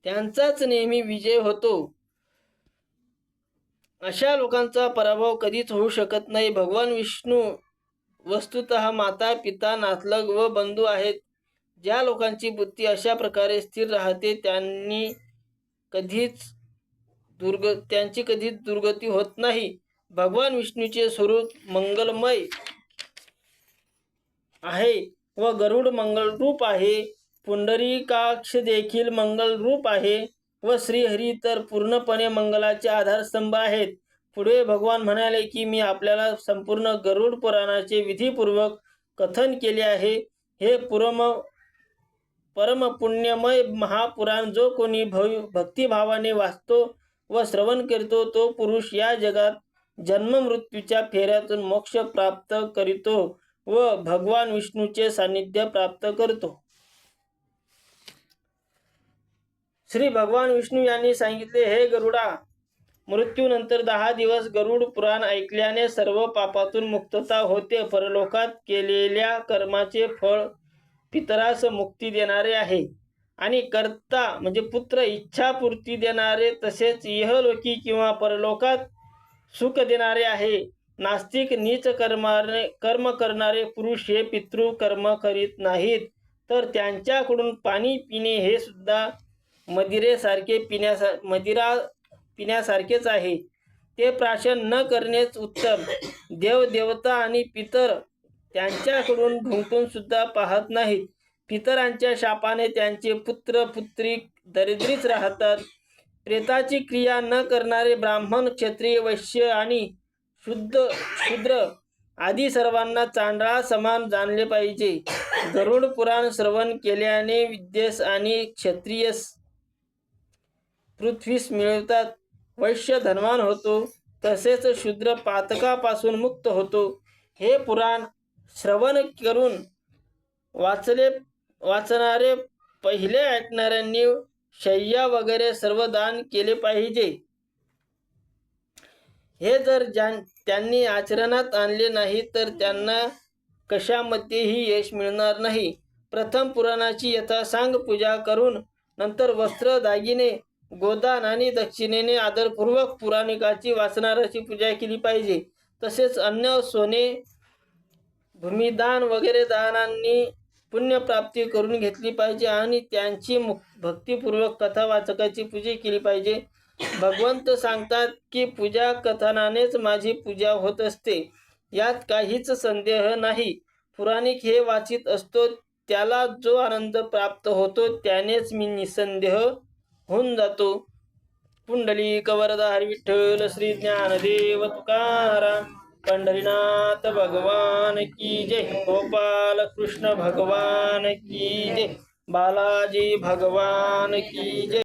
त्यांचाच नेहमी विजय होतो. अशा लोकांचा पराभव कधीच होऊ शकत नाही. भगवान विष्णू वस्तुतः माता, पिता, नातलग व बंधू आहेत. ज्या लोकांची बुद्धी अशा प्रकारे स्थिर राहते त्यांची कधीच दुर्गती होत नाही. भगवान विष्णूचे स्वरूप मंगलमय आहे व गरुड मंगलरूप आहे. पुंडरीकाक्ष देखील मंगलरूप आहे व श्रीहरी तर पूर्णपणे मंगलाचे आधारस्तंभ आहेत. पुढे भगवान म्हणाले की मी आपल्याला संपूर्ण गरुड पुराणाचे विधीपूर्वक कथन केले आहे. हे परम पुण्यमय महापुराण जो कोणी भक्तिभावाने वाचतो व श्रवण करतो तो पुरुष या जगात जन्म मृत्यूच्या फेऱ्यातून मोक्ष प्राप्त करीतो व भगवान विष्णूचे सानिध्य प्राप्त करतो. श्री भगवान विष्णू यांनी सांगितले, हे गरुडा, मृत्यूनंतर 10 दिवस गरुड पुराण ऐकल्याने सर्व पापातून मुक्तता होते. परलोकात केलेल्या कर्माचे फळ पितरास मुक्ती देणारे आहे आणि कर्ता म्हणजे पुत्र इच्छापूर्ती देणारे तसेच इहलोकी किंवा परलोकात सुख देणारे आहे. नास्तिक नीच कर्म करणारे पुरुष हे पितृ कर्म करीत नाहीत तर त्यांच्याकडून पाणी पिणे हे सुद्धा मदिरा पिण्यासारखेच आहे. ते प्राशन न करणेच उत्तम. देव देवता आणि पितर त्यांच्याकडून ढुंकून सुद्धा पाहत नाहीत. पितरांच्या शापाने त्यांचे पुत्र पुत्री दरिद्रीच राहतात. प्रेताची क्रिया न करणारे ब्राह्मण, क्षत्रिय, वैश्य आणि शूद्र आदी सर्वांना चांडळा समान जाणले पाहिजे. गरुड पुराण श्रवण केल्याने विद्येस आणि क्षत्रियस पृथ्वीस मिळवतात. वैश्य धनवान होतो तसेच शूद्र पातकापासून मुक्त होतो. हे पुराण श्रवण करून वाचणारे पहिले ऐकणाऱ्यांनी शय्या वगैरे सर्व दान केले पाहिजे. हे जर त्यांनी आचरणात आणले नाही तर त्यांना कशामध्येही यश मिळणार नाही. प्रथम पुराणाची यथासांग पूजा करून नंतर वस्त्र, दागिने, गोदान आणि दक्षिणेने आदरपूर्वक पुराणिकाची वाचणाऱ्याची पूजा केली पाहिजे. तसेच अन्न, सोने, भूमिदान वगैरे दानांनी पुण्यप्राप्ती करून घेतली पाहिजे आणि त्यांची भक्तिपूर्वक कथा वाचकाची पूजा केली पाहिजे. भगवंत सांगतात की पूजा कथनानेच माझी पूजा होत असते, यात काहीच संदेह नाही. पुराणिक हे वाचित असतो त्याला जो आनंद प्राप्त होतो त्यानेच मी निसंदेह होऊन जातो. पुंडलिक वरदा हरी विठ्ठल श्री ज्ञानदेव तुकाराम पंढरीनाथ भगवान की जय. गोपाल कृष्ण भगवान की जय. बालाजी भगवान की जय.